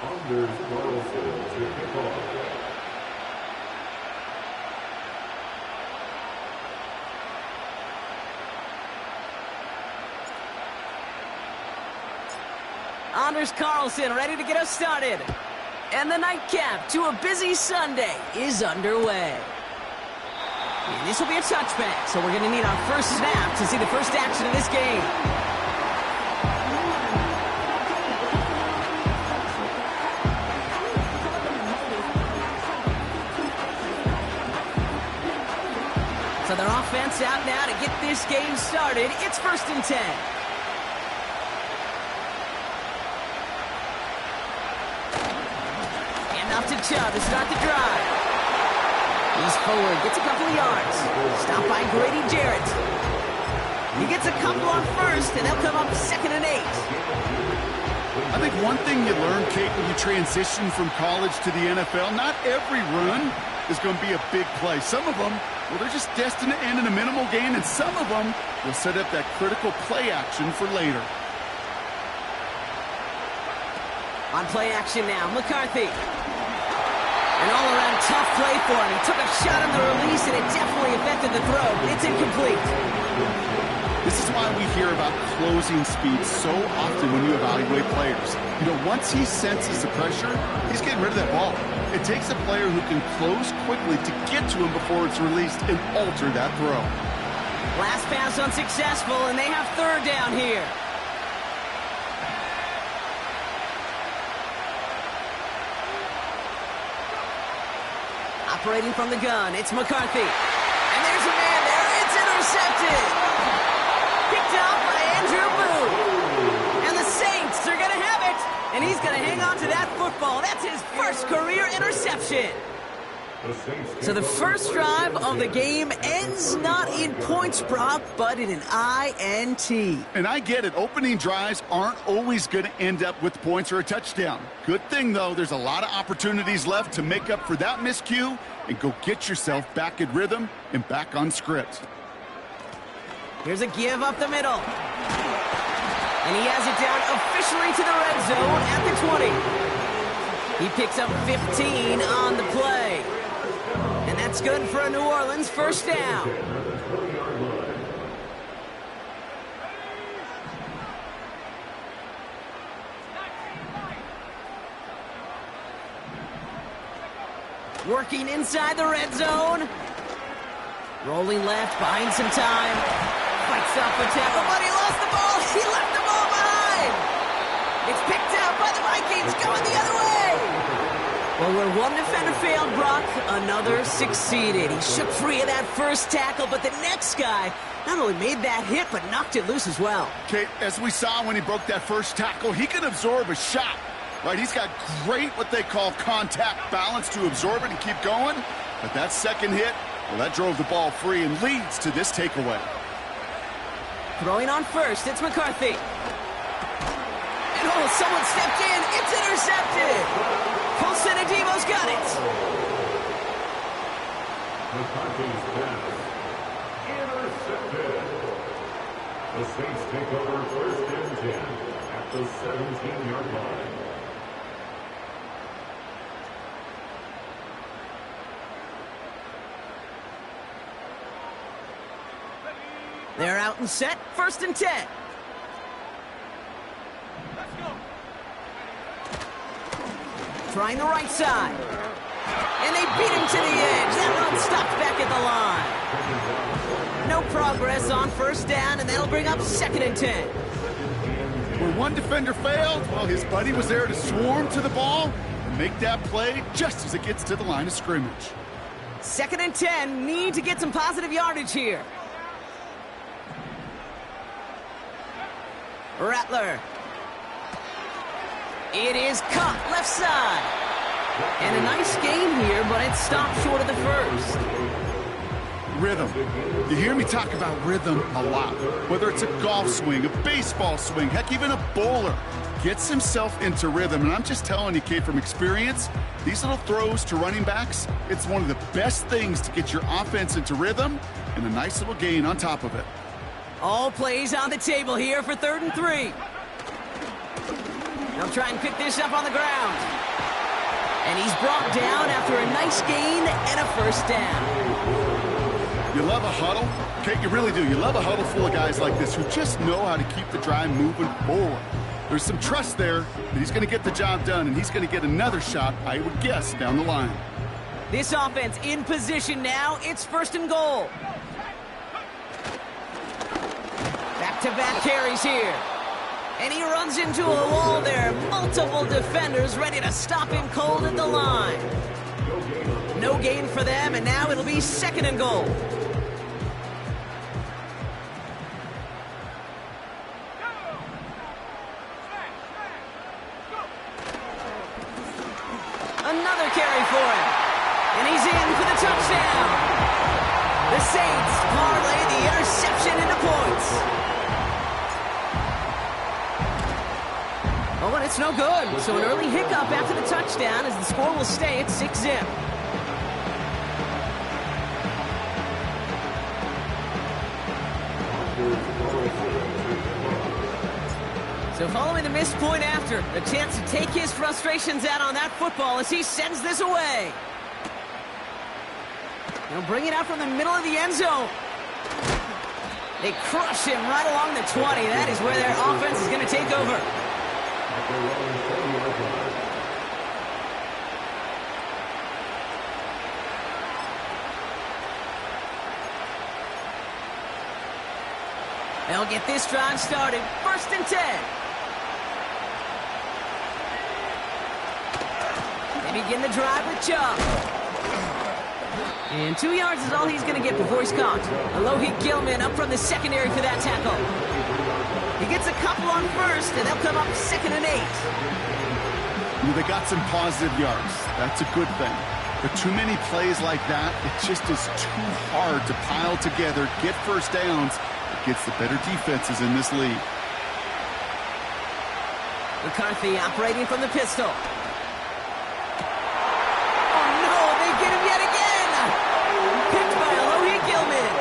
Anders Carlson to kick off. Anders Carlson ready to get us started. And the nightcap to a busy Sunday is underway. And this will be a touchback, so we're going to need our first snap to see the first action of this game. So their offense out now to get this game started. It's 1st and 10. To Chubb to start the drive. He's forward, gets a couple of yards. Stopped by Grady Jarrett. He gets a couple on first, and they'll come up 2nd and 8. I think one thing you learn, Kate, when you transition from college to the NFL, not every run is going to be a big play. Some of them, well, they're just destined to end in a minimal gain, and some of them will set up that critical play action for later. On play action now, McCarthy. An all-around tough play for him. He took a shot on the release, and it definitely affected the throw. It's incomplete. This is why we hear about closing speed so often when you evaluate players. You know, once he senses the pressure, he's getting rid of that ball. It takes a player who can close quickly to get to him before it's released and alter that throw. Last pass unsuccessful, and they have 3rd down here. Operating from the gun, it's McCarthy. And there's a man there. It's intercepted. Picked up by Andrew Booth. And the Saints are going to have it. And he's going to hang on to that football. That's his first career interception. So the first drive of the game ends not in points, Brock, but in an INT. And I get it. Opening drives aren't always going to end up with points or a touchdown. Good thing, though, there's a lot of opportunities left to make up for that miscue and go get yourself back in rhythm and back on script. Here's a give up the middle. And he has it down officially to the red zone at the 20. He picks up 15 on the play. And that's good for a New Orleans 1st down. Working inside the red zone. Rolling left, buying some time. Fights off a tackle, but he lost the ball. He left the ball behind. It's picked out by the Vikings, going the other way. Well, where one defender failed, Brock, another succeeded. He shook free of that first tackle, but the next guy not only made that hit, but knocked it loose as well. Kate, as we saw when he broke that first tackle, he can absorb a shot. Right, he's got great what they call contact balance to absorb it and keep going. But that second hit, well, that drove the ball free and leads to this takeaway. Throwing on first, it's McCarthy. And oh, someone stepped in. It's intercepted. Colson Adebo's got it. McCarthy's pass intercepted. The Saints take over 1st and 10 at the 17-yard line. They're out and set. 1st and 10. Let's go. Trying the right side. And they beat him to the edge. That run stopped back at the line. No progress on 1st down, and that'll bring up 2nd and 10. Where one defender failed, well, his buddy was there to swarm to the ball and make that play just as it gets to the line of scrimmage. 2nd and 10. Need to get some positive yardage here. Rattler. It is caught left side. And a nice gain here, but it stopped short of the first. Rhythm. You hear me talk about rhythm a lot. Whether it's a golf swing, a baseball swing, heck, even a bowler gets himself into rhythm. And I'm just telling you, Kate, from experience, these little throws to running backs, it's one of the best things to get your offense into rhythm and a nice little gain on top of it. All plays on the table here for 3rd and 3. They'll try and pick this up on the ground. And he's brought down after a nice gain and a first down. You love a huddle? Kate, you really do. You love a huddle full of guys like this who just know how to keep the drive moving forward. There's some trust there that he's going to get the job done, and he's going to get another shot, I would guess, down the line. This offense in position now. It's 1st and goal. Back-to-back carries here. And he runs into a wall there. Multiple defenders ready to stop him cold at the line. No gain for them, and now it'll be 2nd and goal. Another carry for him. And he's in for the touchdown. The Saints parlay the interception into points. Oh, and it's no good. So an early hiccup after the touchdown as the score will stay at 6-zip. So following the missed point after, the chance to take his frustrations out on that football as he sends this away. They'll bring it out from the middle of the end zone. They crush him right along the 20. That is where their offense is going to take over. They'll get this drive started. 1st and 10. They begin the drive with Chubb. And 2 yards is all he's going to get before he's caught. Alohi Gilman up from the secondary for that tackle. He gets a couple on 1st, and they'll come up 2nd and 8. They got some positive yards. That's a good thing. But too many plays like that, it just is too hard to pile together, get first downs against the better defenses in this league. McCarthy operating from the pistol. Oh no, they get him yet again! Picked by Alohi Gilman.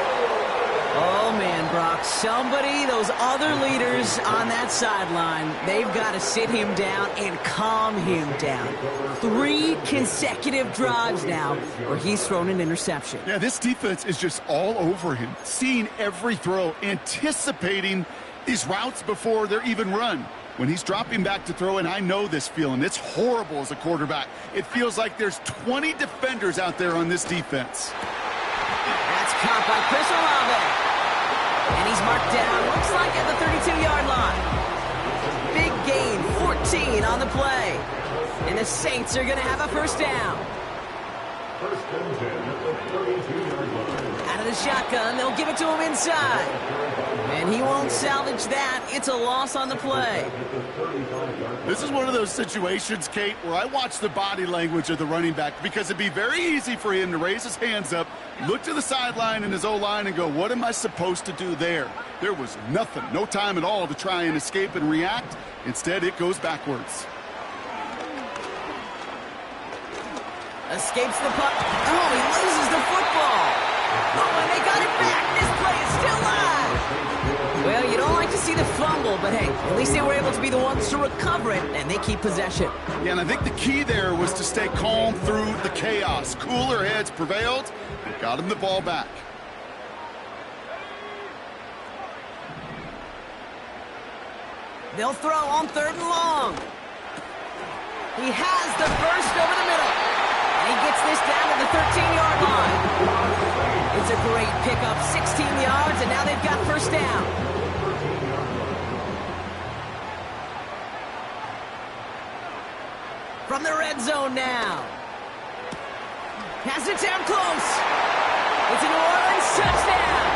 Oh man, Brock, somebody, those other leaders on that sideline, they've got to sit him down and calm him down. 3 consecutive drives now where he's thrown an interception. Yeah, this defense is just all over him, seeing every throw, anticipating these routes before they're even run. When he's dropping back to throw, and I know this feeling, it's horrible as a quarterback. It feels like there's 20 defenders out there on this defense. That's caught by Chris Olave. And he's marked down, looks like at the 32-yard line. Big gain, 14 on the play. And the Saints are going to have a first down. 1st and 10 at the 32-yard line. Out of the shotgun, they'll give it to him inside. And he won't salvage that. It's a loss on the play. This is one of those situations, Kate, where I watch the body language of the running back because it'd be very easy for him to raise his hands up, look to the sideline in his O-line and go, what am I supposed to do there? There was nothing, no time at all to try and escape and react. Instead, it goes backwards. Escapes the puck. Oh, he loses the football. Oh, and they got it back. This play is still live. Well, you don't like to see the fumble, but hey, at least they were able to be the ones to recover it, and they keep possession. Yeah, and I think the key there was to stay calm through the chaos. Cooler heads prevailed and got him the ball back. They'll throw on 3rd and long. He has the first over the middle. And he gets this down to the 13-yard line. It's a great pickup, 16 yards, and now they've got first down. From the red zone now. Has it down close. It's a New Orleans touchdown.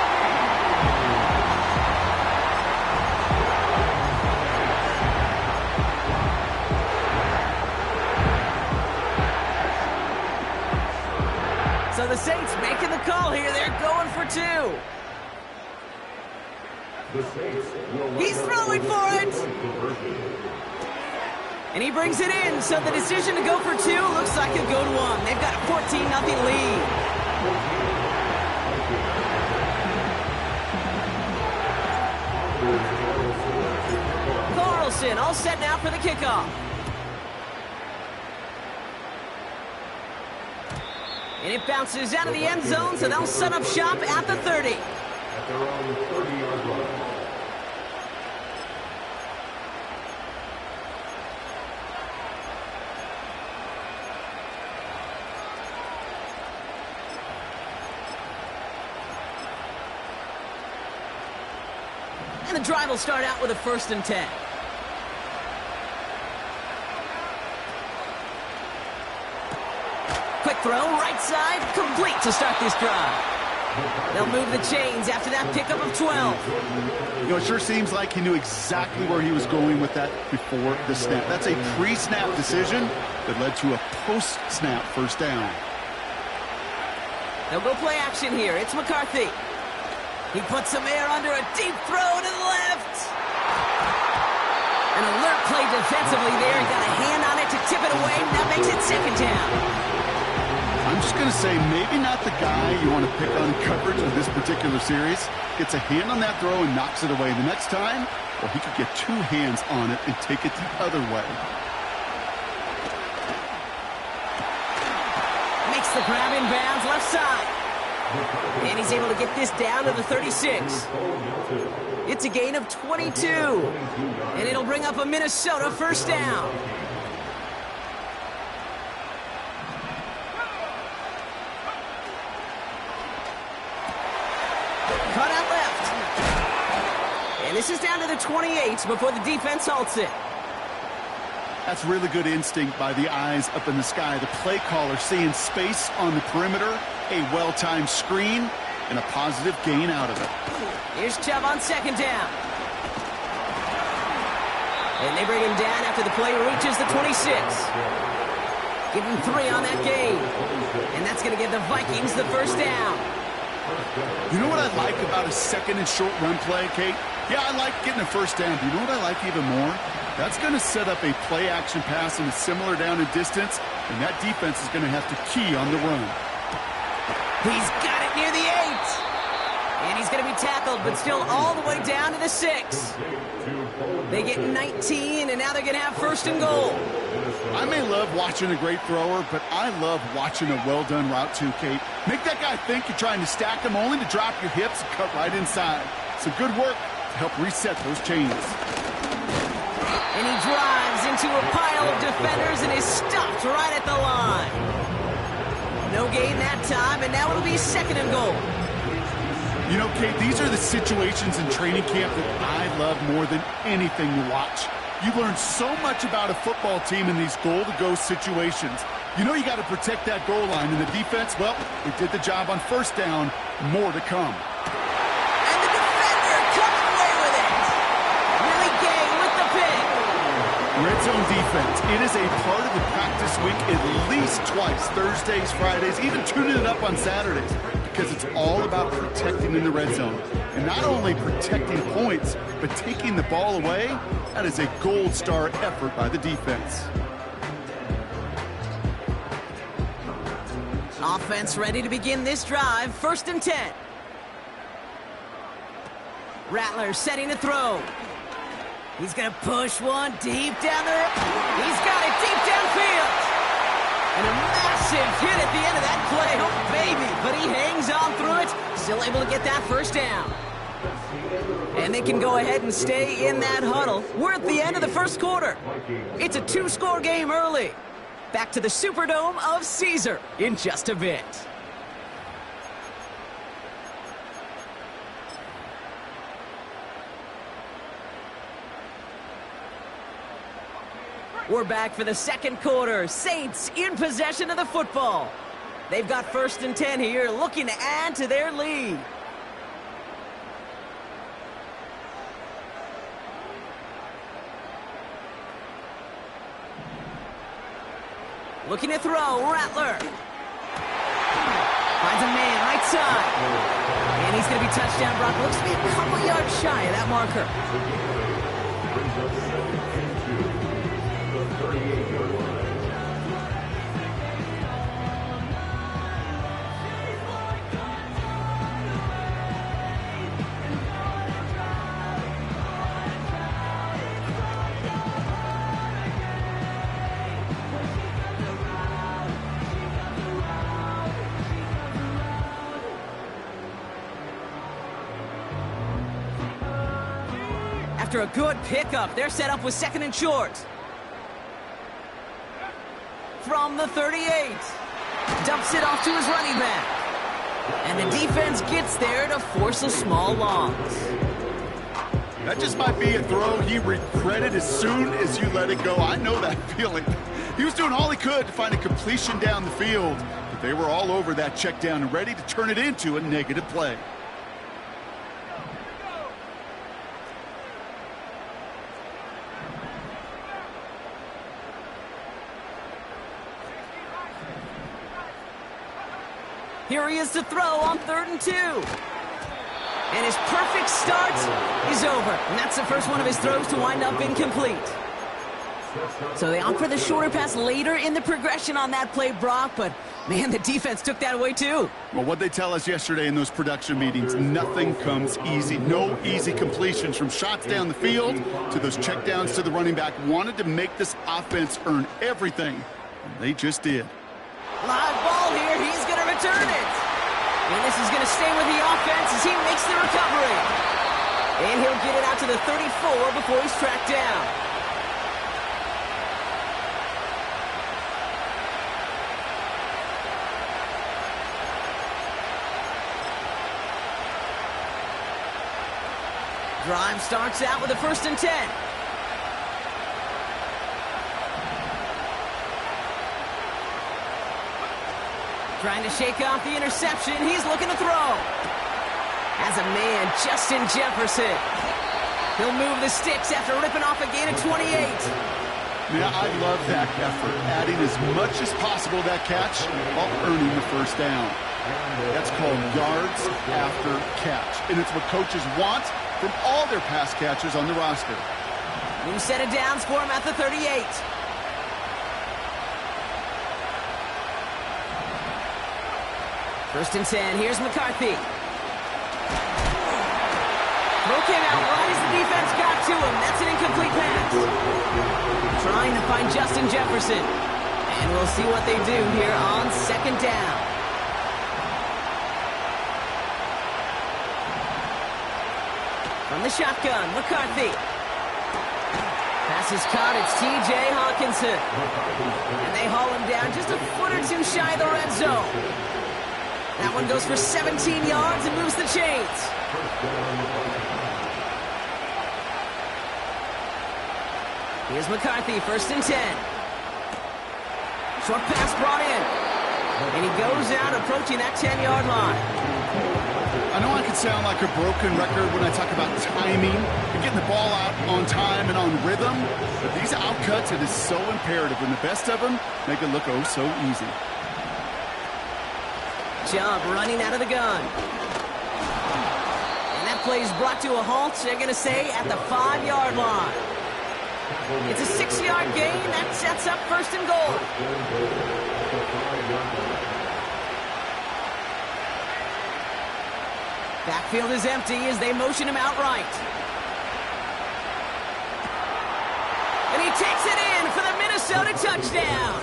So the Saints making the call here. They're going for 2. He's throwing for it. And he brings it in. So the decision to go for 2 looks like a good one. They've got a 14-0 lead. Wilson, all set now for the kickoff. And it bounces out of the end zone, so they'll set up shop at the 30. At their own 30-yard line. And the drive will start out with a 1st and 10. Quick throw, right side, complete to start this drive. They'll move the chains after that pickup of 12. You know, it sure seems like he knew exactly where he was going with that before the snap. That's a pre-snap decision that led to a post-snap 1st down. They'll go play action here. It's McCarthy. He puts some air under a deep throw to the left. An alert play defensively there. He got a hand on it to tip it away. That makes it 2nd down. I'm just going to say maybe not the guy you want to pick on coverage of this particular series. Gets a hand on that throw and knocks it away. The next time, well, he could get 2 hands on it and take it the other way. Makes the grab in bounds left side. And he's able to get this down to the 36. It's a gain of 22. And it'll bring up a Minnesota 1st down. Cut out left. And this is down to the 28 before the defense halts it. That's really good instinct by the eyes up in the sky. The play caller seeing space on the perimeter, a well-timed screen, and a positive gain out of it. Here's Chubb on 2nd down. And they bring him down after the play reaches the 26. Give him 3 on that gain. And that's going to give the Vikings the 1st down. You know what I like about a 2nd and short run play, Kate? Yeah, I like getting a 1st down. But you know what I like even more? That's going to set up a play-action pass in a similar down and distance, and that defense is going to have to key on the run. He's got it near the 8. And he's going to be tackled, but still all the way down to the 6. They get 19, and now they're going to have 1st and goal. I may love watching a great thrower, but I love watching a well-done route too, Kate. Make that guy think you're trying to stack him only to drop your hips and cut right inside. Some good work to help reset those chains. And he drives into a pile of defenders and is stopped right at the line. No gain that time, and now it'll be 2nd and goal. You know, Kate, these are the situations in training camp that I love more than anything to watch. You learn so much about a football team in these goal-to-go situations. You know you got to protect that goal line, and the defense, well, they did the job on 1st down. More to come. And the defender comes away with it. Willie Gay with the pick. Red zone defense. It is a part of the practice week at least twice, Thursdays, Fridays, even tuning it up on Saturdays, because it's all about protecting in the red zone. And not only protecting points, but taking the ball away. That is a gold star effort by the defense. Offense ready to begin this drive. 1st and 10. Rattler setting to throw. He's going to push one deep down there. He's got it deep downfield. And a massive hit at the end of that play. Oh, baby. But he hangs on through it. Still able to get that 1st down. And they can go ahead and stay in that huddle. We're at the end of the 1st quarter. It's a 2-score game early. Back to the Superdome of Caesar in just a bit. We're back for the 2nd quarter. Saints in possession of the football. They've got 1st and 10 here, looking to add to their lead. Looking to throw, Rattler. Finds a man, right side. And he's going to be touchdown. Brock looks to be a couple yards shy of that marker. After a good pickup, they're set up with 2nd and short. From the 38. Dumps it off to his running back. And the defense gets there to force a small loss. That just might be a throw he regretted as soon as you let it go. I know that feeling. He was doing all he could to find a completion down the field, but they were all over that check down and ready to turn it into a negative play. Here he is to throw on 3rd and 2. And his perfect start is over. And that's the first one of his throws to wind up incomplete. So they opt for the shorter pass later in the progression on that play, Brock. But, man, the defense took that away, too. Well, what they tell us yesterday in those production meetings, nothing comes easy. No easy completions from shots down the field to those checkdowns to the running back. Wanted to make this offense earn everything. And they just did. Live ball here. He's going to return it. And this is going to stay with the offense as he makes the recovery. And he'll get it out to the 34 before he's tracked down. Drive starts out with a 1st and 10. Trying to shake off the interception. He's looking to throw. As a man, Justin Jefferson. He'll move the sticks after ripping off a gain of 28. Yeah, I love that effort. Adding as much as possible to that catch while earning the 1st down. That's called yards after catch. And it's what coaches want from all their pass catchers on the roster. New set of downs for him at the 38. First and 10, here's McCarthy. Throw came out right as the defense got to him. That's an incomplete pass. Trying to find Justin Jefferson. And we'll see what they do here on 2nd down. From the shotgun, McCarthy. Pass is caught, it's T.J. Hawkinson. And they haul him down just a foot or two shy of the red zone. That one goes for 17 yards and moves the chains. Here's McCarthy, 1st and 10. Short pass brought in. And he goes out approaching that 10-yard line. I know I can sound like a broken record when I talk about timing and getting the ball out on time and on rhythm, but these outcuts, it is so imperative when the best of them make it look oh so easy. Jump running out of the gun. And that play is brought to a halt, they're going to say, at the 5-yard line. It's a 6-yard gain. That sets up 1st and goal. Backfield is empty as they motion him out right. And he takes it in for the Minnesota touchdown.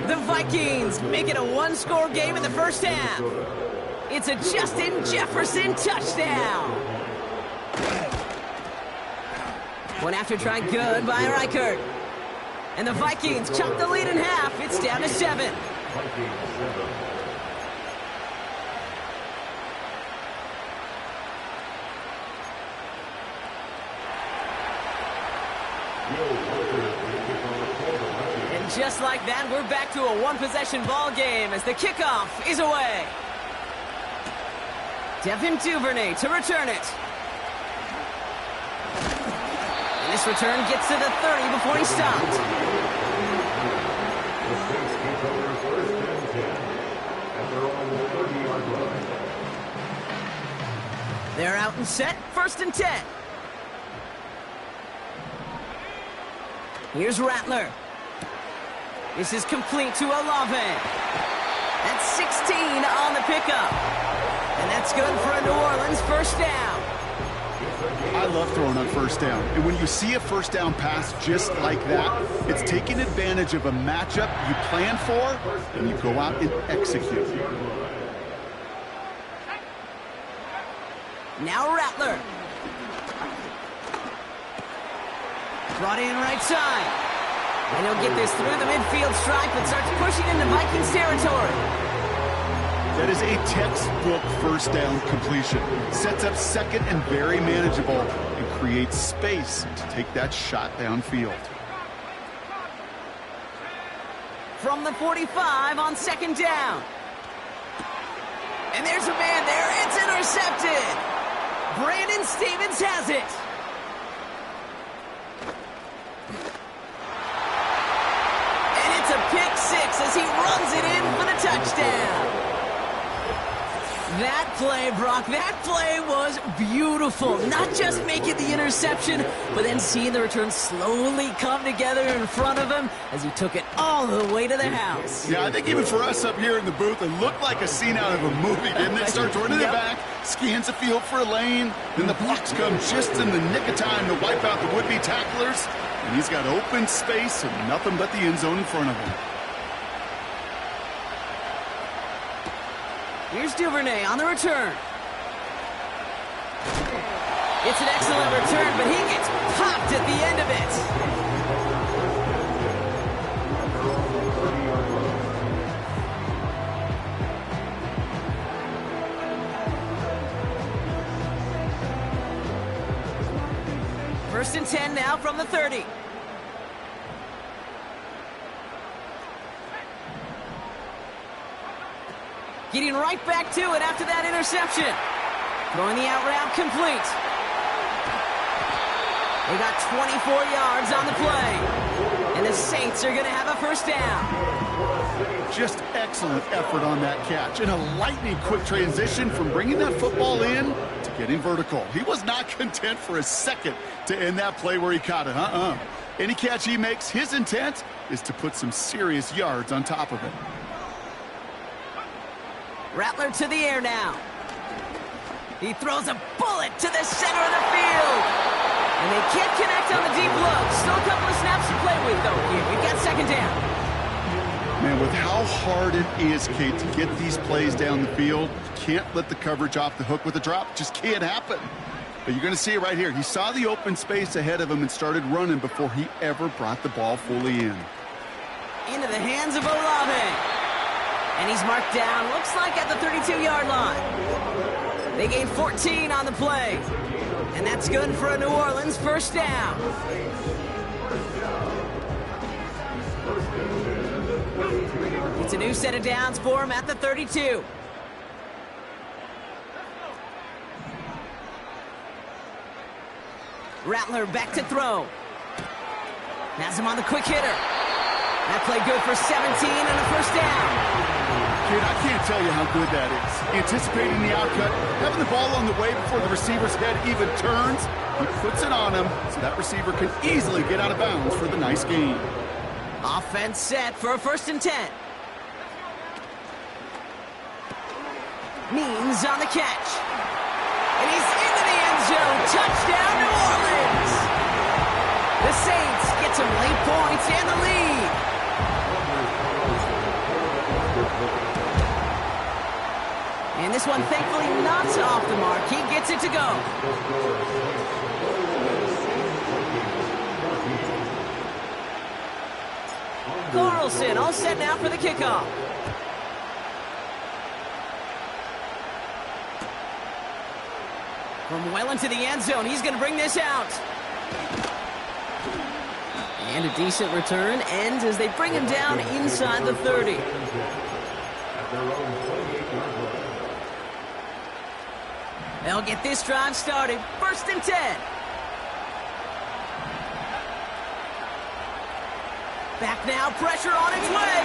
The Vikings make it a 1-score game in the 1st half. It's a Justin Jefferson touchdown. One after try good by Reichert. And the Vikings chop the lead in half. It's down to 7. And just like that, we're back to a 1-possession ball game as the kickoff is away. Devin Duvernay to return it. And this return gets to the 30 before he stopped. They're out and set, 1st and 10. Here's Rattler. This is complete to Olave. That's 16 on the pickup. And that's good for a New Orleans 1st down. I love throwing on 1st down. And when you see a 1st down pass just like that, it's taking advantage of a matchup you plan for, and you go out and execute. Now Rattler. Brought in right side. And he'll get this through the midfield stripe and starts pushing into Vikings territory. That is a textbook first down completion. Sets up second and very manageable and creates space to take that shot downfield. From the 45 on second down. And there's a man there. It's intercepted. Brandon Stevens has it. And it's a pick six as he runs it in for the touchdown. That play, Brock, that play was beautiful. Not just making the interception, but then seeing the return slowly come together in front of him as he took it all the way to the house. Yeah, I think even for us up here in the booth, it looked like a scene out of a movie, didn't it? Starts running the back, scans the field for a lane, then the blocks come just in the nick of time to wipe out the would-be tacklers, and he's got open space and nothing but the end zone in front of him. Here's Duvernay on the return. It's an excellent return, but he gets popped at the end of it. First and 10 now from the 30. Getting right back to it after that interception. Throwing the out route complete. They got 24 yards on the play. And the Saints are going to have a first down. Just excellent effort on that catch. And a lightning quick transition from bringing that football in to getting vertical. He was not content for a second to end that play where he caught it. Any catch he makes, his intent is to put some serious yards on top of it. Rattler to the air now. He throws a bullet to the center of the field. And they can't connect on the deep look. Still a couple of snaps to play with, though, here. We've got second down. Man, with how hard it is, Kate, to get these plays down the field, can't let the coverage off the hook with a drop. Just can't happen. But you're going to see it right here. He saw the open space ahead of him and started running before he ever brought the ball fully in. Into the hands of Olave. And he's marked down, looks like at the 32-yard line. They gained 14 on the play. And that's good for a New Orleans first down. It's a new set of downs for him at the 32. Rattler back to throw. Has him on the quick hitter. That play good for 17 and a first down. Kid, I can't tell you how good that is. Anticipating the outcut, having the ball on the way before the receiver's head even turns, he puts it on him so that receiver can easily get out of bounds for the nice gain. Offense set for a first and 10. Means on the catch. And he's into the end zone. Touchdown, New Orleans. The Saints get some late points and the lead. And this one, thankfully, not off the mark. He gets it to go. Carlson all set now for the kickoff. From well into the end zone, he's going to bring this out. And a decent return ends as they bring him down inside the 30. They'll get this drive started. First and 10. Back now, pressure on its way.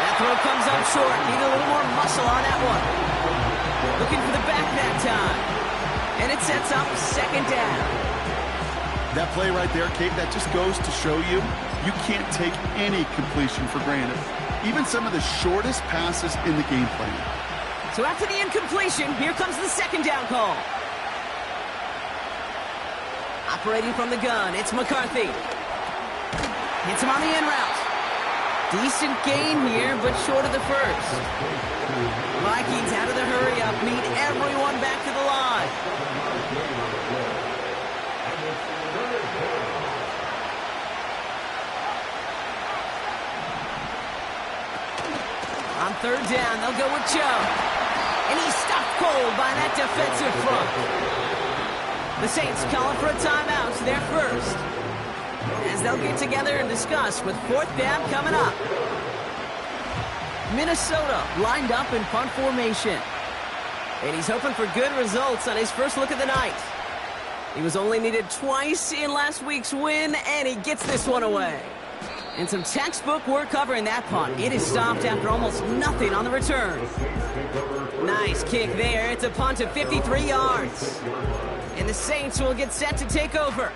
That throw comes up short. Need a little more muscle on that one. Looking for the back that time. And it sets up second down. That play right there, Kate, that just goes to show you, you can't take any completion for granted. Even some of the shortest passes in the game plan. So after the incompletion, here comes the second down call. Operating from the gun, it's McCarthy. Hits him on the in route. Decent gain here, but short of the first. Vikings out of the hurry-up, meet everyone back to the line. third down, they'll go with Joe. And he's stuffed cold by that defensive front. The Saints calling for a timeout, their first. As they'll get together and discuss with fourth down coming up. Minnesota lined up in punt formation. And he's hoping for good results on his first look of the night. He was only needed twice in last week's win, and he gets this one away. And some textbook work covering that punt. It is stopped after almost nothing on the return. Nice kick there. It's a punt of 53 yards. And the Saints will get set to take over.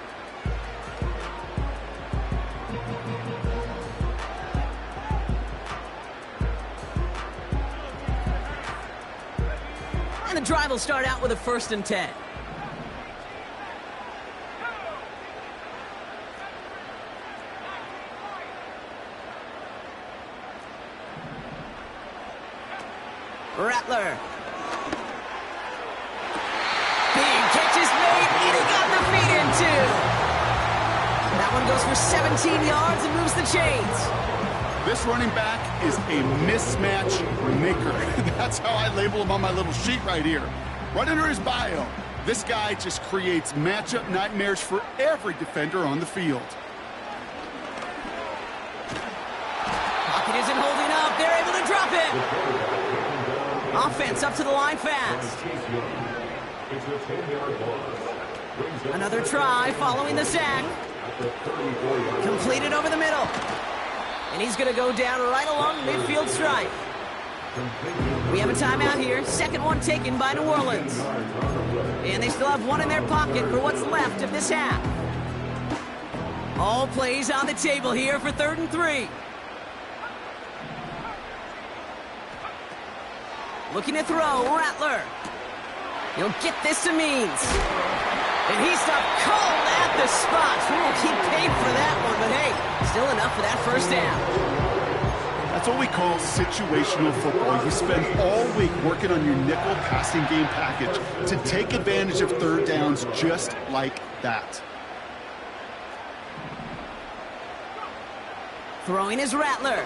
And the drive will start out with a 1st and 10. Rattler. Big catch is made, and he got the feet in too. That one goes for 17 yards and moves the chains. This running back is a mismatch maker. That's how I label him on my little sheet right here. Right under his bio, this guy just creates matchup nightmares for every defender on the field. Pocket isn't holding up. They're able to drop it. Offense up to the line fast. Another try following the sack. Completed over the middle. And he's going to go down right along the midfield stripe. We have a timeout here. Second one taken by New Orleans. And they still have one in their pocket for what's left of this half. All plays on the table here for 3rd and 3. Looking to throw, Rattler. He'll get this to Means. And he's stopped cold at the spot. He paid for that one, but hey, still enough for that 1st down. That's what we call situational football. You spend all week working on your nickel passing game package to take advantage of 3rd downs just like that. Throwing is Rattler.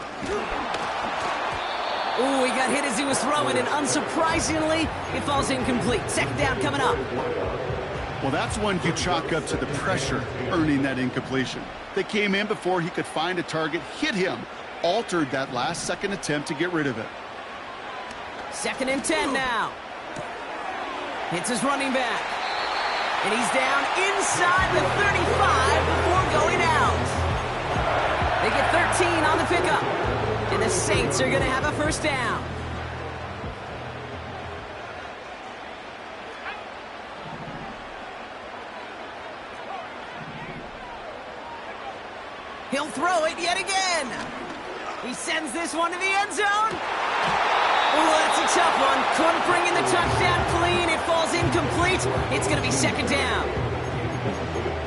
Ooh, he got hit as he was throwing, and unsurprisingly, it falls incomplete. 2nd down coming up. Well, that's one you chalk up to the pressure earning that incompletion. They came in before he could find a target, hit him, altered that last-second attempt to get rid of it. 2nd and 10 now. Hits his running back. And he's down inside the 35 before going out. They get 13 on the pickup. And the Saints are going to have a 1st down. He'll throw it yet again. He sends this one to the end zone. Oh, that's a tough one. Couldn't bring in the touchdown clean. It falls incomplete. It's going to be 2nd down.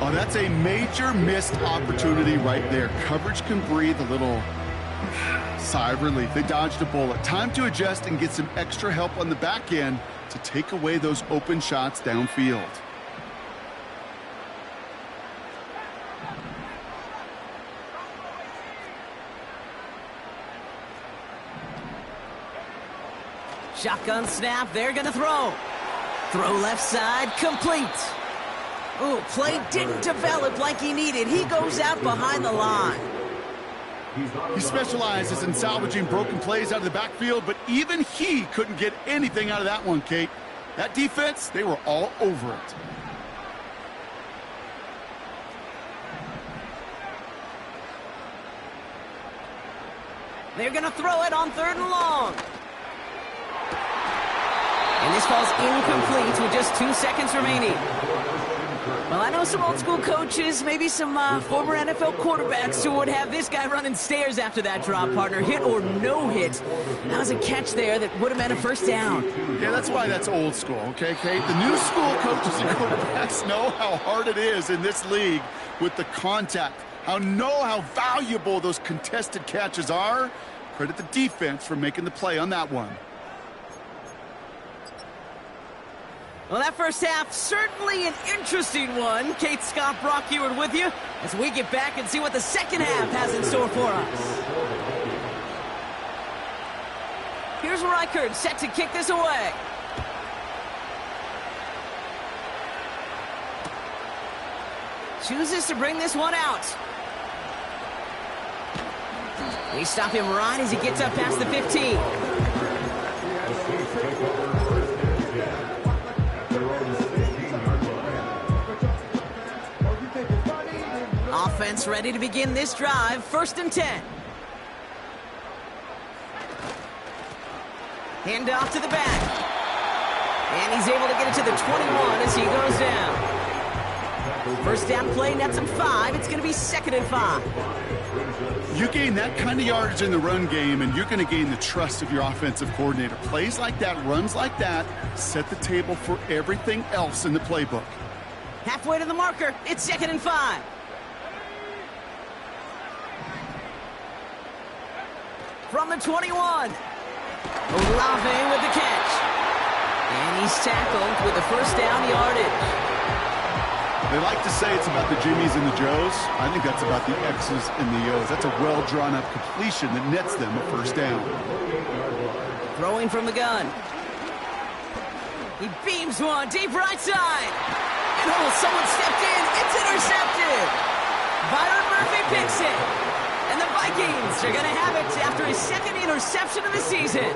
Oh, that's a major missed opportunity right there. Coverage can breathe a little sigh of relief. They dodged a bullet. Time to adjust and get some extra help on the back end to take away those open shots downfield. Shotgun snap, they're gonna throw. Throw left side, complete. Ooh, play didn't develop like he needed. He goes out behind the line. He specializes in salvaging broken plays out of the backfield, but even he couldn't get anything out of that one, Kate. That defense, they were all over it. They're gonna throw it on 3rd and long. And this falls incomplete with just 2 seconds remaining. Well, I know some old school coaches, maybe some former NFL quarterbacks who would have this guy running stairs after that drop, partner. Hit or no hit. That was a catch there that would have been a 1st down. Yeah, that's why that's old school, okay, Kate? The new school coaches and quarterbacks know how hard it is in this league with the contact. Know how valuable those contested catches are. Credit the defense for making the play on that one. Well, that 1st half, certainly an interesting one. Kate, Scott, Brock Ewart with you as we get back and see what the 2nd half has in store for us. Here's Reichard, set to kick this away. Chooses to bring this one out. We stop him right as he gets up past the 15. Offense ready to begin this drive. 1st and 10. Hand off to the back. And he's able to get it to the 21 as he goes down. First down play nets him 5. It's going to be 2nd and 5. You gain that kind of yardage in the run game, and you're going to gain the trust of your offensive coordinator. Plays like that, runs like that, set the table for everything else in the playbook. Halfway to the marker. It's 2nd and 5. From the 21. Olave with the catch. And he's tackled with the first down yardage. They like to say it's about the Jimmies and the Joes. I think that's about the X's and the O's. That's a well-drawn-up completion that nets them a first down. Throwing from the gun. He beams one deep right side. And someone stepped in. It's intercepted. Byron Murphy picks it. And the Vikings are going to have it after his 2nd interception of the season.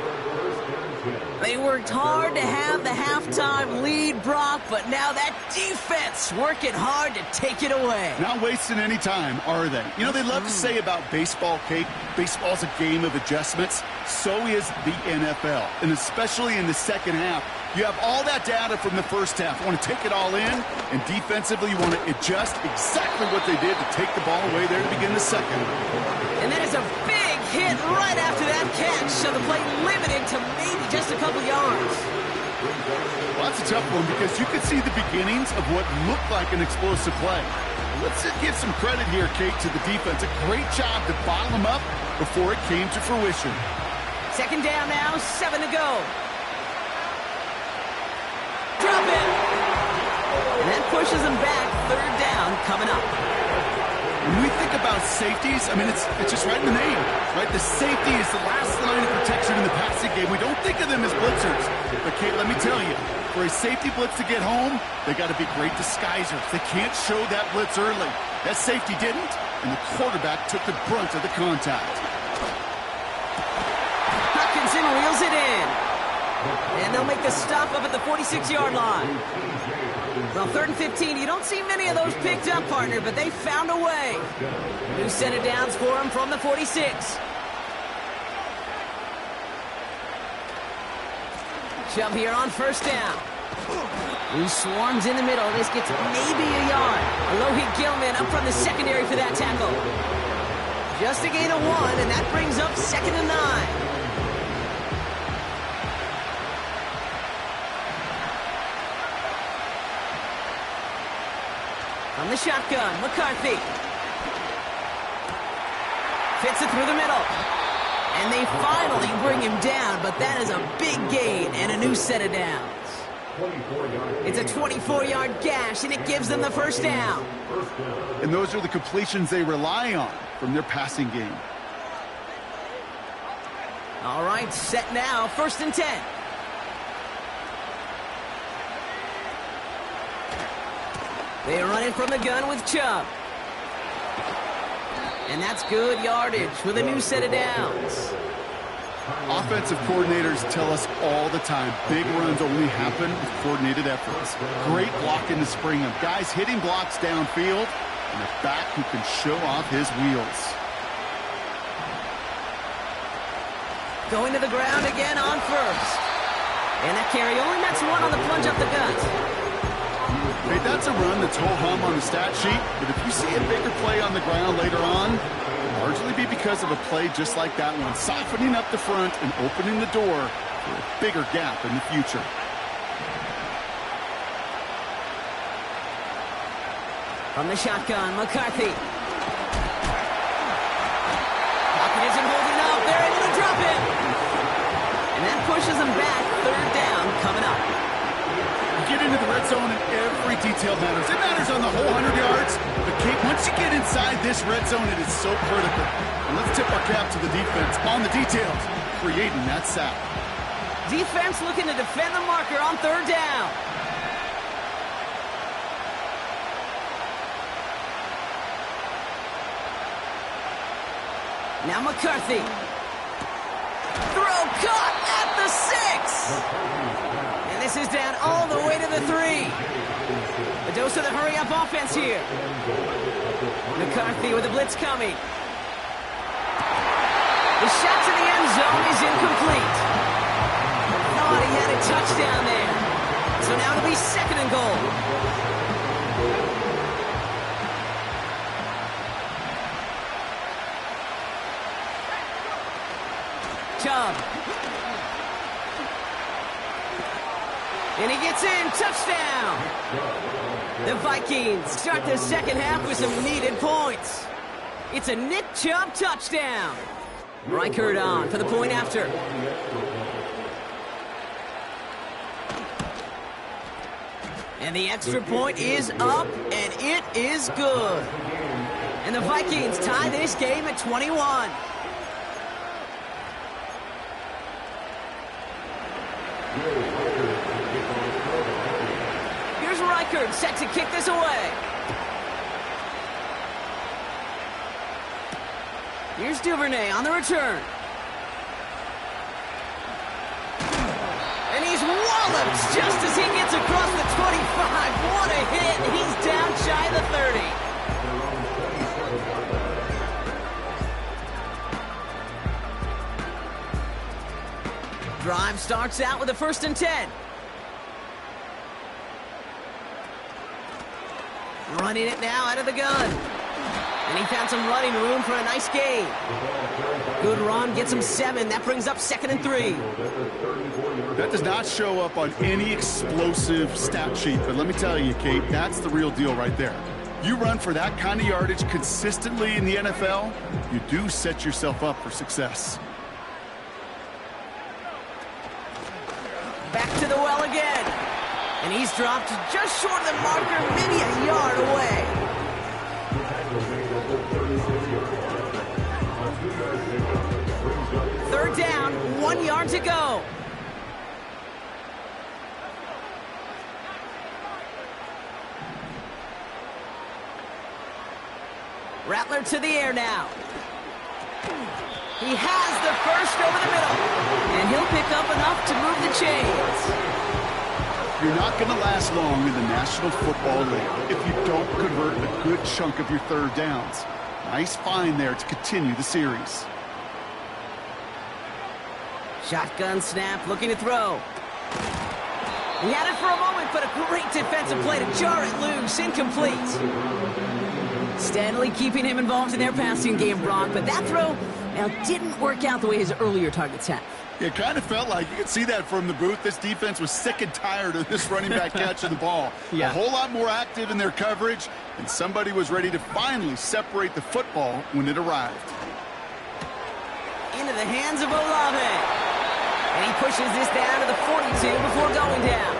They worked hard to have the halftime lead, Brock, but now that defense working hard to take it away. Not wasting any time, are they? You know, they love to say about baseball, Kate, baseball's a game of adjustments. So is the NFL, and especially in the second half. You have all that data from the first half. You want to take it all in, and defensively you want to adjust exactly what they did to take the ball away there to begin the second. And that is a big hit right after that catch, so the play limited to maybe just a couple yards. Well, that's a tough one because you could see the beginnings of what looked like an explosive play. Let's give some credit here, Kate, to the defense. A great job to bottle them up before it came to fruition. 2nd down now, 7 to go. Drop it! And that pushes them back. 3rd down coming up. When we think about safeties, I mean, it's just right in the name, right? The safety is the last line of protection in the passing game. We don't think of them as blitzers. But, Kate, let me tell you, for a safety blitz to get home, they got to be great disguisers. They can't show that blitz early. That safety didn't, and the quarterback took the brunt of the contact. Hutchinson reels it in. And they'll make the stop up at the 46-yard line. Well, 3rd and 15, you don't see many of those picked up, partner, but they found a way. New set of downs for them from the 46. Chubb here on 1st down. He swarms in the middle. This gets maybe a yard. Alohi Gilman up from the secondary for that tackle. Just a gain of 1, and that brings up 2nd and 9. From the shotgun, McCarthy. Fits it through the middle. And they finally bring him down, but that is a big gain and a new set of downs. It's a 24-yard gash, and it gives them the first down. And those are the completions they rely on from their passing game. All right, set now, 1st and 10. They run it from the gun with Chubb. And that's good yardage with a new set of downs. Offensive coordinators tell us all the time, big runs only happen with coordinated efforts. Great blocking to spring them. Guys hitting blocks downfield, and a back who can show off his wheels. Going to the ground again on 1st. And that carry only nets 1 on the plunge up the gut. Hey, that's a run that's ho-hum on the stat sheet, but if you see a bigger play on the ground later on, it'll largely be because of a play just like that one, softening up the front and opening the door for a bigger gap in the future. From the shotgun, McCarthy. Pocket isn't holding up. They're able to drop it. And that pushes them back. 3rd down coming up. Get into the red zone and every detail matters. It matters on the whole 100 yards. But, Kate, once you get inside this red zone, it is so critical. And let's tip our cap to the defense on the details, creating that sack. Defense looking to defend the marker on third down. Now McCarthy. Throw caught at the 6. And this is down all the way to the 3. A dose of the hurry-up offense here. McCarthy with the blitz coming. The shot to the end zone is incomplete. Thought he had a touchdown there. So now it'll be 2nd and goal. Chubb. And he gets in. Touchdown. The Vikings start the second half with some needed points. It's a Nick Chubb touchdown. Reichert on for the point after. And the extra point is up, and it is good. And the Vikings tie this game at 21. Here's Reichert set to kick this away. Here's Duvernay on the return. And he's walloped just as he gets across the 25. What a hit. He's down shy of the 30. Drive starts out with a 1st and 10. Running it now out of the gun. And he found some running room for a nice gain. Good run, gets him 7. That brings up 2nd and 3. That does not show up on any explosive stat sheet, but let me tell you, Kate, that's the real deal right there. You run for that kind of yardage consistently in the NFL, you do set yourself up for success. Back to the well again. And he's dropped just short of the marker, maybe a yard away. Third down, 1 yard to go. Rattler to the air now. He has the first over the middle. And he'll pick up enough to move the chains. You're not going to last long in the National Football League if you don't convert a good chunk of your third downs. Nice find there to continue the series. Shotgun snap, looking to throw. He had it for a moment, but a great defensive play to jar it loose. Incomplete. Steadily keeping him involved in their passing game, Brock, but that throw now didn't work out the way his earlier targets have. It kind of felt like you could see that from the booth. This defense was sick and tired of this running back catching the ball. Yeah. A whole lot more active in their coverage, and somebody was ready to finally separate the football when it arrived. Into the hands of Olave. And he pushes this down to the 42 before going down.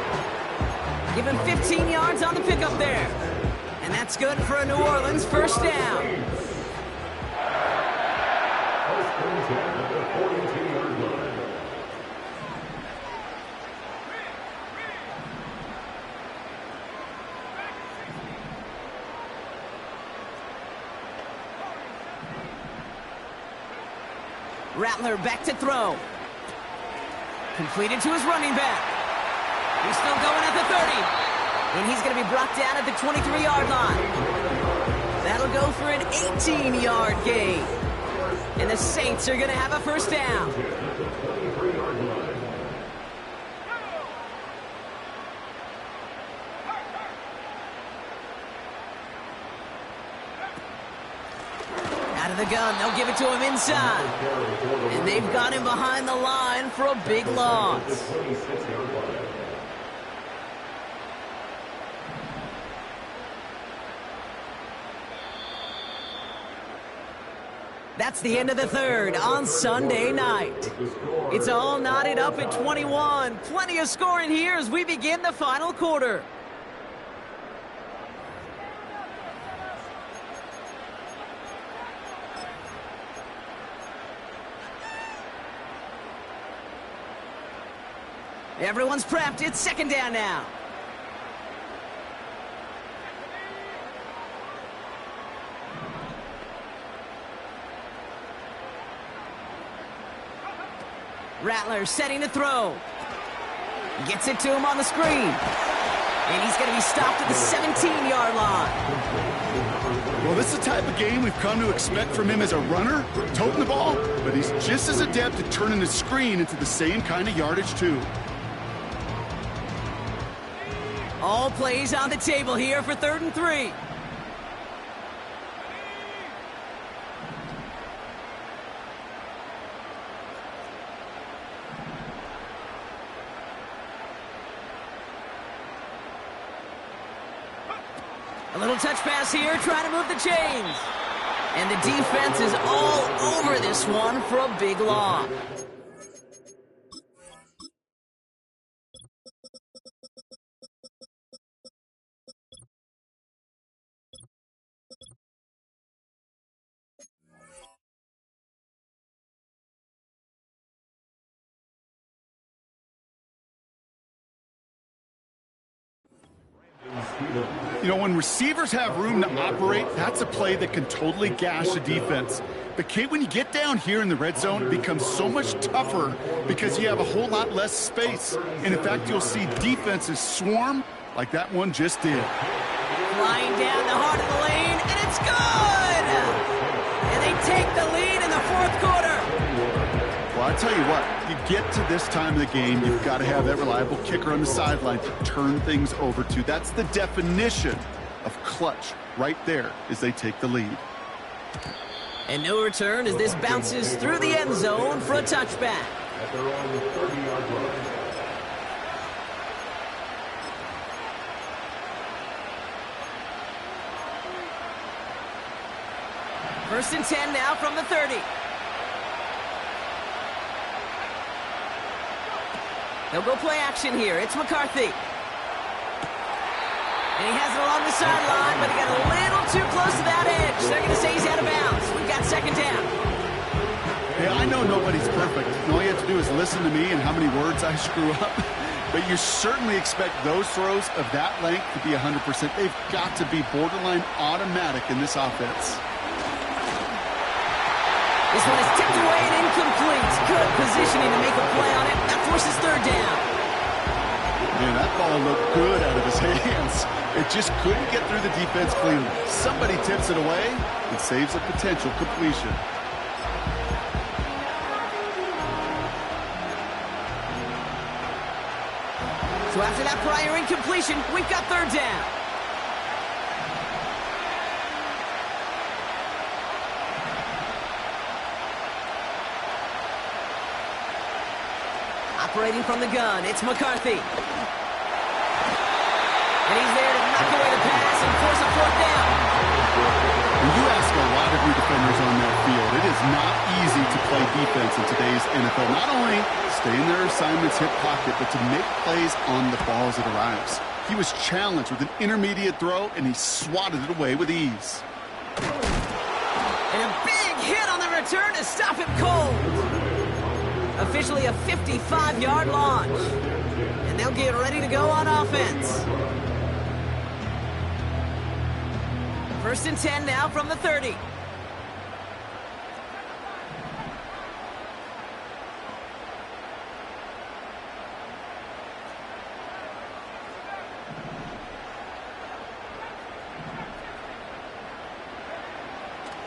Give him 15 yards on the pickup there. And that's good for a New Orleans first down. Rattler back to throw. Completed to his running back. He's still going at the 30. And he's going to be brought down at the 23-yard line. That'll go for an 18-yard gain. And the Saints are going to have a first down. Out of the gun, they'll give it to him inside. And they've got him behind the line for a big loss. That's the end of the third on Sunday night. It's all knotted up at 21. Plenty of scoring here as we begin the final quarter. Everyone's prepped. It's second down now. Rattler setting to throw. Gets it to him on the screen. And he's going to be stopped at the 17-yard line. Well, this is the type of game we've come to expect from him as a runner, toting the ball, but he's just as adept at turning the screen into the same kind of yardage, too. All plays on the table here for 3rd and 3. A little touch pass here, trying to move the chains. And the defense is all over this one for a big loss. You know, when receivers have room to operate, that's a play that can totally gash a defense. But, Kate, when you get down here in the red zone, it becomes so much tougher because you have a whole lot less space. And, in fact, you'll see defenses swarm like that one just did. Flying down the heart of the lane, and it's good! And they take the lead in the 4th quarter. Well, I tell you what, you get to this time of the game, you've got to have that reliable kicker on the sideline to turn things over to. That's the definition of clutch right there as they take the lead. And no return as this bounces through the end zone for a touchback. At their own 30-yard line. First and 10 now from the 30. They'll go play action here. It's McCarthy. And he has it along the sideline, but he got a little too close to that edge. They're going to say he's out of bounds. We've got second down. Hey, I know nobody's perfect. And all you have to do is listen to me and how many words I screw up. But you certainly expect those throws of that length to be 100%. They've got to be borderline automatic in this offense. This one is tipped away and incomplete. Good positioning to make a play on it. That forces third down. Man, that ball looked good out of his hands. It just couldn't get through the defense cleanly. Somebody tips it away and saves a potential completion. So after that prior incompletion, we've got third down. Operating from the gun, it's McCarthy. And he's there to knock away the pass and force a fourth down. When you ask a lot of your defenders on that field, it is not easy to play defense in today's NFL. Not only stay in their assignments, hip pocket, but to make plays on the ball as it arrives. He was challenged with an intermediate throw, and he swatted it away with ease. And a big hit on the return to stop him cold. Officially a 55-yard launch. And they'll get ready to go on offense. First and 10 now from the 30.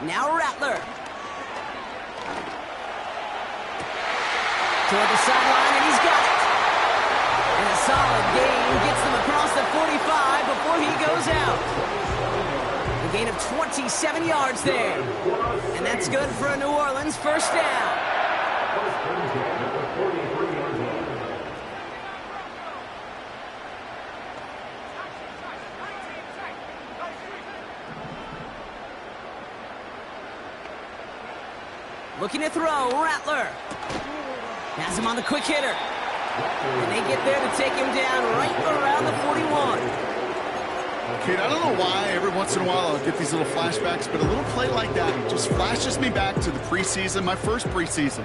Now Rattler. Toward the sideline, and he's got it. And a solid gain gets them across the 45 before he goes out. A gain of 27 yards there. And that's good for a New Orleans first down. Looking to throw, Rattler. Has him on the quick hitter. And they get there to take him down right around the 41. Kate, I don't know why every once in a while I'll get these little flashbacks, but a little play like that just flashes me back to the preseason, my first preseason,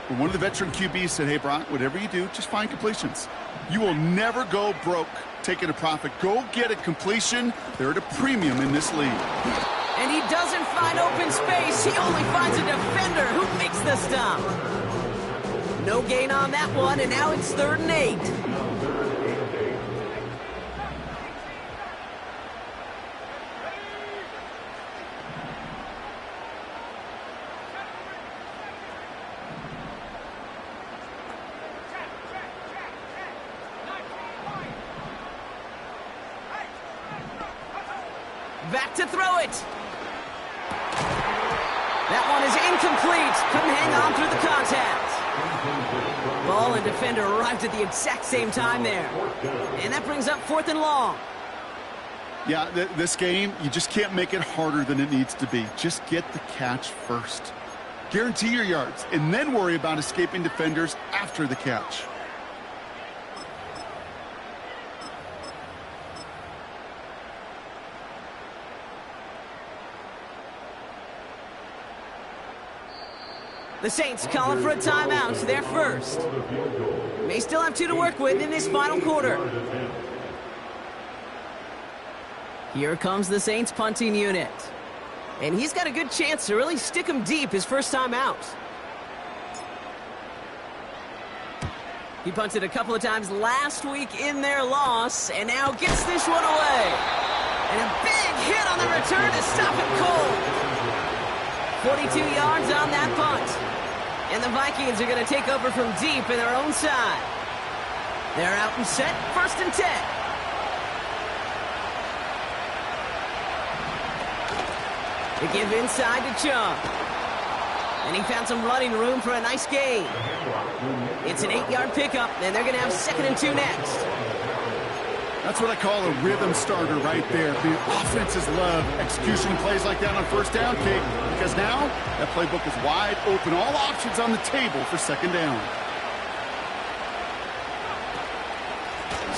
when one of the veteran QBs said, hey, Brock, whatever you do, just find completions. You will never go broke taking a profit. Go get a completion. They're at a premium in this league. And he doesn't find open space. He only finds a defender who makes the stop. No gain on that one, and now it's 3rd and 8. Back to throw it. That one is incomplete. Couldn't hang on through the contact. Ball and defender arrived at the exact same time there. And that brings up 4th and long. Yeah, this game, you just can't make it harder than it needs to be. Just get the catch first. Guarantee your yards, and then worry about escaping defenders after the catch. The Saints calling for a timeout. They're first. May still have 2 to work with in this final quarter. Here comes the Saints punting unit. And he's got a good chance to really stick him deep his first time out. He punted a couple of times last week in their loss, and now gets this one away. And a big hit on the return to stop him cold. 42 yards on that punt. And the Vikings are going to take over from deep in their own side. They're out and set, 1st and 10. They give inside to Chung. And he found some running room for a nice gain. It's an 8-yard pickup, and they're going to have 2nd and 2 next. That's what I call a rhythm starter right there. The offenses love execution plays like that on 1st down, Kate, because now that playbook is wide open. All options on the table for 2nd down.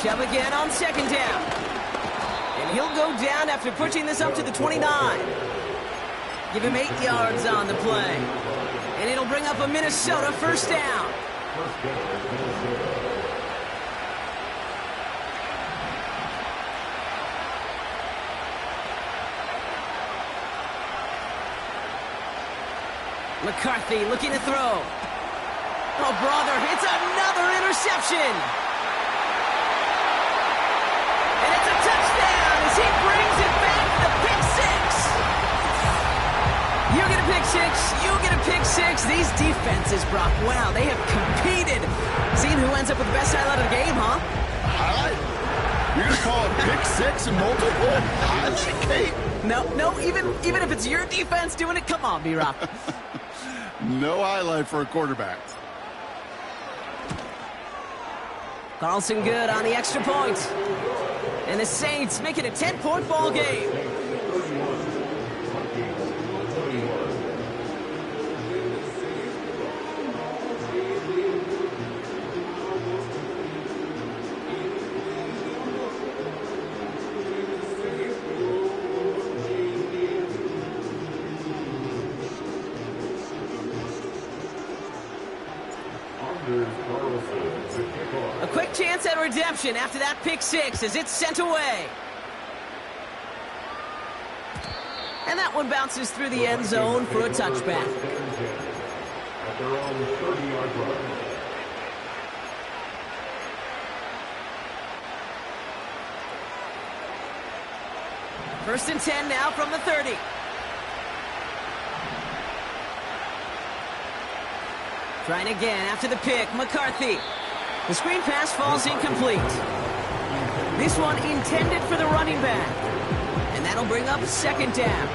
Chubb again on 2nd down. And he'll go down after pushing this up to the 29. Give him 8 yards on the play. And it'll bring up a Minnesota 1st down. McCarthy looking to throw. Oh, brother, it's another interception. And it's a touchdown as he brings it back, the pick 6. You get a pick 6, you get a pick 6. These defenses, Brock, wow, they have competed. Seeing who ends up with the best highlight of the game, huh? Highlight? You're going to call it pick 6 and multiple? Highlight, Kate? No, even if it's your defense doing it, come on, B-Rock. No highlight for a quarterback. Carlson good on the extra point. And the Saints make it a 10-point ball game. A quick chance at redemption after that pick 6 as it's sent away. And that one bounces through the end zone for a touchback. At their own 30-yard line. First and 10 now from the 30. Trying again after the pick, McCarthy. The screen pass falls incomplete. This one intended for the running back. And that'll bring up 2nd down.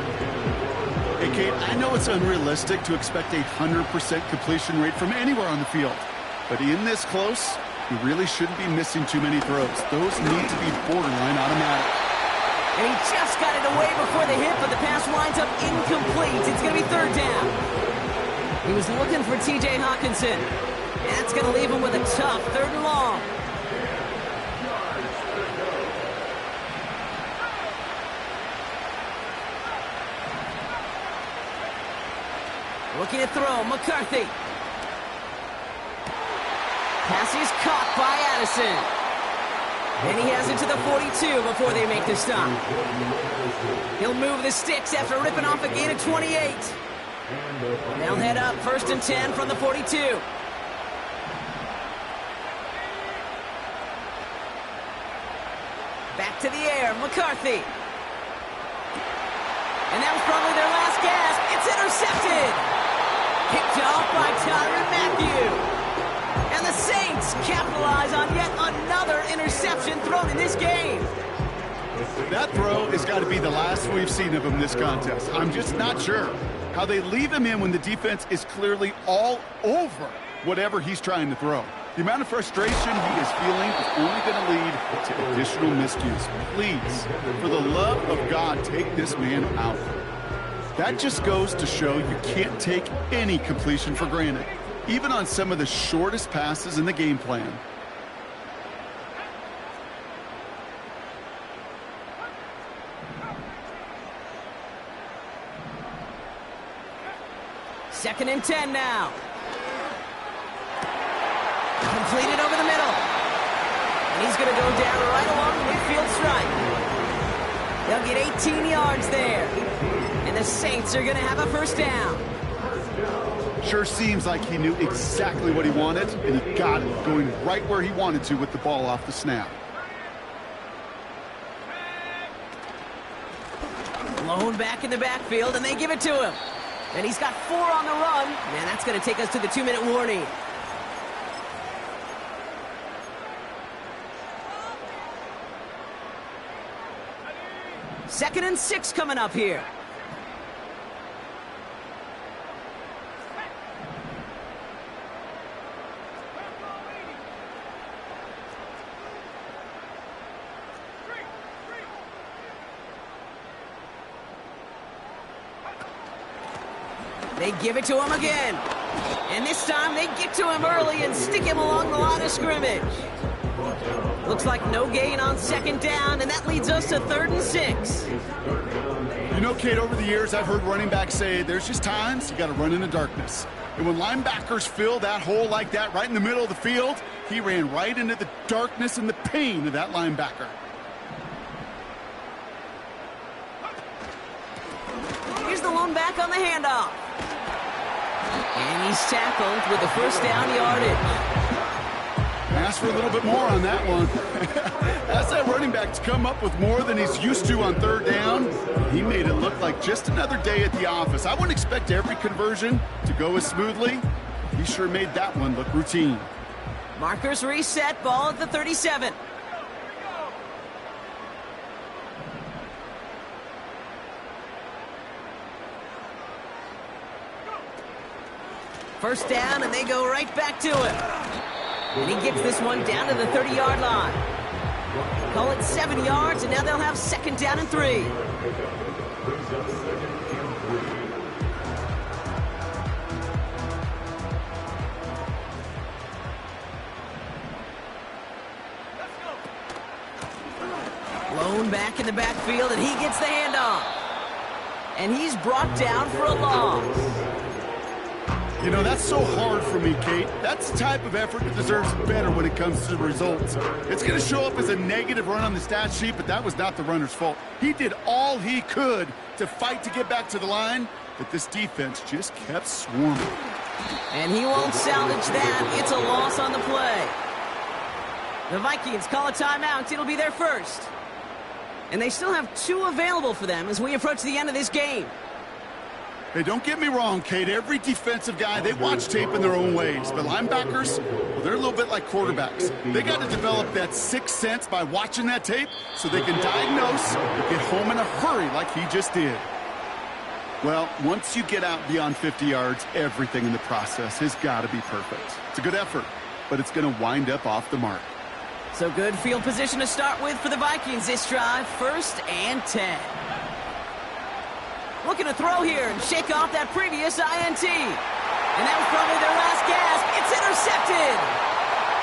Hey, Kate, I know it's unrealistic to expect a 100% completion rate from anywhere on the field. But in this close, you really shouldn't be missing too many throws. Those need to be borderline automatic. And he just got it away before the hit, but the pass winds up incomplete. It's going to be 3rd down. He was looking for T.J. Hawkinson. That's going to leave him with a tough 3rd and long. Looking to throw, McCarthy. Pass is caught by Addison. Then he has it to the 42 before they make the stop. He'll move the sticks after ripping off a gain of 28. They'll head up 1st and 10 from the 42. Back to the air, McCarthy. And that was probably their last gasp. It's intercepted. Picked off by Tyrann Mathieu. And the Saints capitalize on yet another interception thrown in this game. That throw has got to be the last we've seen of him this contest. I'm just not sure how they leave him in when the defense is clearly all over whatever he's trying to throw. The amount of frustration he is feeling is only going to lead to additional miscues. Please, for the love of God, take this man out. That just goes to show you can't take any completion for granted, even on some of the shortest passes in the game plan. Second and 10 now. Completed over the middle. And he's going to go down right along the midfield stripe. They'll get 18 yards there. And the Saints are going to have a first down. Sure seems like he knew exactly what he wanted, and he got it, going right where he wanted to with the ball off the snap. Blown back in the backfield, and they give it to him. And he's got 4 on the run. Man, that's going to take us to the 2-minute warning. Second and 6 coming up here. They give it to him again. And this time they get to him early and stick him along the line of scrimmage. Looks like no gain on second down, and that leads us to 3rd and 6. You know, Kate, over the years, I've heard running backs say there's just times you got to run in the darkness. And when linebackers fill that hole like that right in the middle of the field, he ran right into the darkness and the pain of that linebacker. Here's the lone back on the handoff. And he's tackled with the first down yardage. Ask for a little bit more on that one. Ask that running back to come up with more than he's used to on 3rd down. He made it look like just another day at the office. I wouldn't expect every conversion to go as smoothly. He sure made that one look routine. Markers reset, ball at the 37. First down, and they go right back to him. And he gets this one down to the 30-yard line. Call it 7 yards, and now they'll have 2nd down and 3. Blown back in the backfield, and he gets the handoff. And he's brought down for a loss. You know, that's so hard for me, Kate. That's the type of effort that deserves better when it comes to the results. It's going to show up as a negative run on the stat sheet, but that was not the runner's fault. He did all he could to fight to get back to the line, but this defense just kept swarming. And he won't salvage that. It's a loss on the play. The Vikings call a timeout. It'll be their first. And they still have 2 available for them as we approach the end of this game. Hey, don't get me wrong, Kate. Every defensive guy, they watch tape in their own ways. But linebackers, well, they're a little bit like quarterbacks. They got to develop that 6th sense by watching that tape so they can diagnose and get home in a hurry like he just did. Well, once you get out beyond 50 yards, everything in the process has got to be perfect. It's a good effort, but it's going to wind up off the mark. So good field position to start with for the Vikings this drive. 1st and 10. Looking to throw here and shake off that previous INT. And that was probably their last gasp. It's intercepted.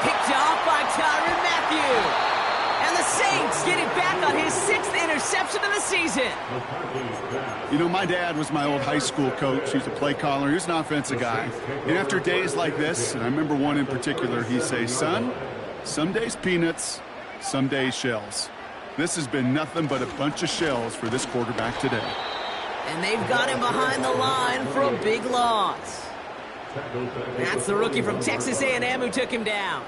Picked off by Tyrann Mathieu. And the Saints get it back on his 6th interception of the season. You know, my dad was my old high school coach. He was a play caller. He was an offensive guy. And after days like this, and I remember one in particular, he'd say, son, some days peanuts, Some days shells. This has been nothing but a bunch of shells for this quarterback today. And they've got him behind the line for a big loss. That's the rookie from Texas A&M who took him down.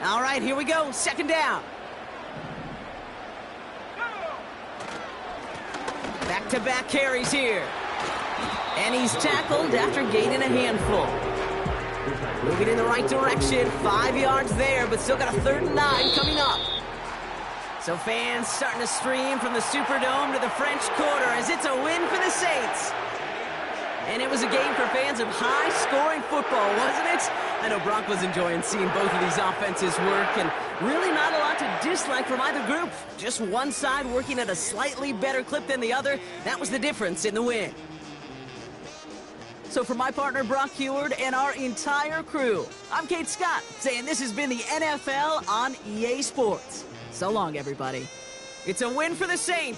All right, here we go. Second down. Back-to-back carries here. And he's tackled after gaining a handful. Moving in the right direction. 5 yards there, but still got a 3rd and 9 coming up. So fans starting to stream from the Superdome to the French Quarter as it's a win for the Saints. And it was a game for fans of high-scoring football, wasn't it? I know Brock was enjoying seeing both of these offenses work, and really not a lot to dislike from either group. Just one side working at a slightly better clip than the other. That was the difference in the win. So for my partner, Brock Heward, and our entire crew, I'm Kate Scott, saying this has been the NFL on EA Sports. So long, everybody. It's a win for the Saints.